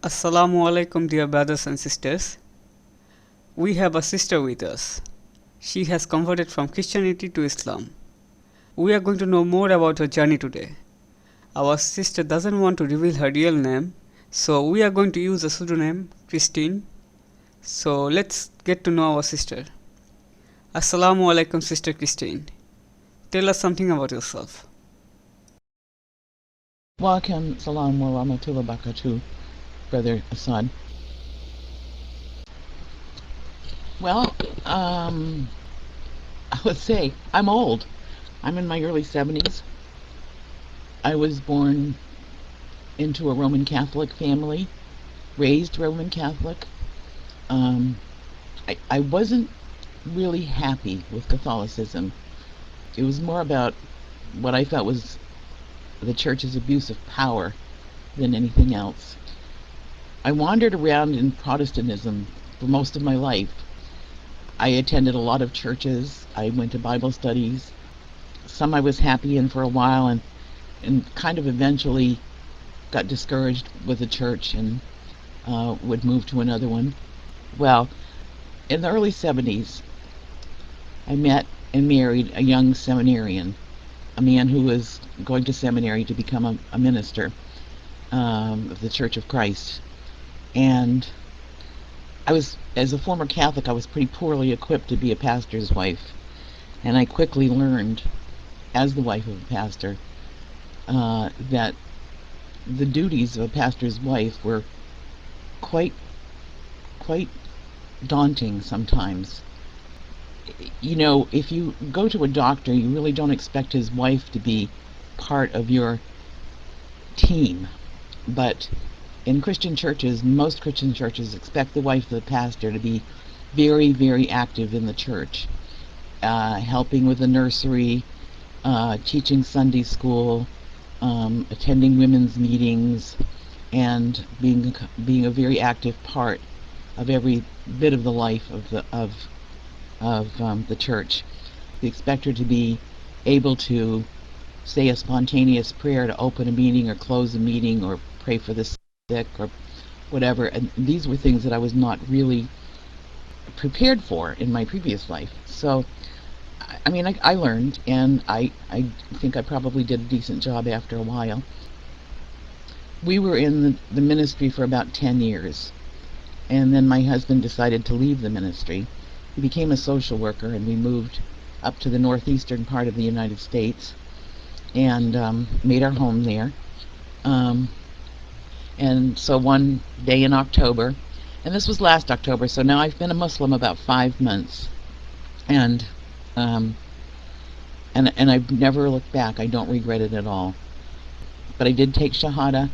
Assalamu alaikum, dear brothers and sisters. We have a sister with us. She has converted from Christianity to Islam. We are going to know more about her journey today. Our sister doesn't want to reveal her real name, so we are going to use a pseudonym, Christine. So let's get to know our sister. Assalamu alaikum, Sister Christine. Tell us something about yourself. Wa alaikum salam wa rahmatullahi wa barakatuh, Brother Assad. Well, I would say I'm old. I'm in my early 70s. I was born into a Roman Catholic family, raised Roman Catholic. I wasn't really happy with Catholicism. It was more about what I felt was the church's abuse of power than anything else. I wandered around in Protestantism for most of my life. I attended a lot of churches. I went to Bible studies. Some I was happy in for a while and kind of eventually got discouraged with the church and would move to another one. Well, in the early 70s, I met and married a young seminarian, a man who was going to seminary to become a minister of the Church of Christ. And I was, as a former Catholic, I was pretty poorly equipped to be a pastor's wife. And I quickly learned, as the wife of a pastor, that the duties of a pastor's wife were quite daunting sometimes. You know, if you go to a doctor, you really don't expect his wife to be part of your team. But in Christian churches, most Christian churches expect the wife of the pastor to be very, very active in the church, helping with the nursery, teaching Sunday school, attending women's meetings, and being a very active part of every bit of the life of the church. They expect her to be able to say a spontaneous prayer to open a meeting or close a meeting or pray for the sick or whatever. And these were things that I was not really prepared for in my previous life. So, I mean, I learned, and I think I probably did a decent job after a while. We were in the ministry for about 10 years, and then my husband decided to leave the ministry. He became a social worker, and we moved up to the northeastern part of the United States and made our home there. And so one day in October, and this was last October, so now I've been a Muslim about 5 months, and I've never looked back. I don't regret it at all. But I did take Shahada,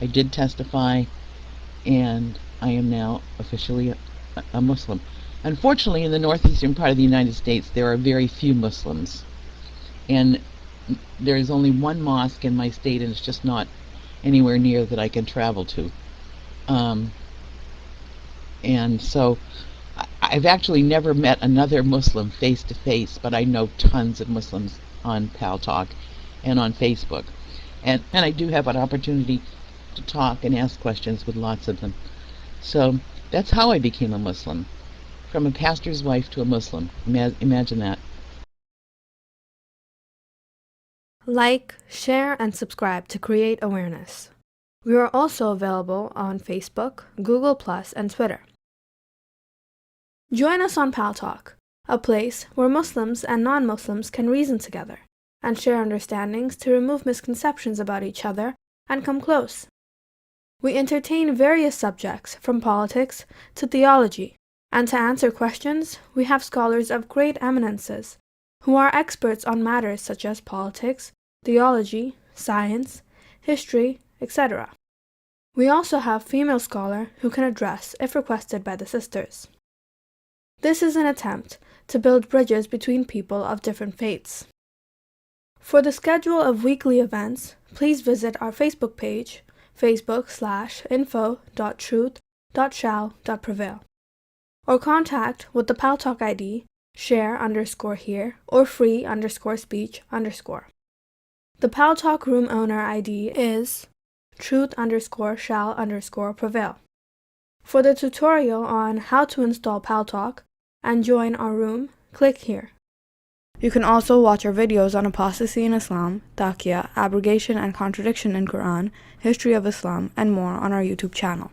I did testify, and I am now officially a Muslim. Unfortunately, in the northeastern part of the United States, there are very few Muslims, and there is only one mosque in my state, and it's just not anywhere near that I can travel to. And so I've actually never met another Muslim face to face, but I know tons of Muslims on Pal Talk and on Facebook, and I do have an opportunity to talk and ask questions with lots of them. So that's how I became a Muslim, from a pastor's wife to a Muslim. Imagine that. Like, share, and subscribe to create awareness. We are also available on Facebook, Google+, and Twitter. Join us on Pal Talk, a place where Muslims and non-Muslims can reason together and share understandings to remove misconceptions about each other and come close. We entertain various subjects from politics to theology, and to answer questions, we have scholars of great eminences who are experts on matters such as politics, theology, science, history, etc. We also have female scholar who can address if requested by the sisters. This is an attempt to build bridges between people of different faiths. For the schedule of weekly events, please visit our Facebook page, facebook.info.truth.shall.prevail, or contact with the Pal Talk ID share_here or free_speech_. The Pal Talk room owner ID is truth_shall_prevail. For the tutorial on how to install Paltalk and join our room, click here. You can also watch our videos on apostasy in Islam, taqiyya, abrogation and contradiction in Quran, history of Islam, and more on our YouTube channel.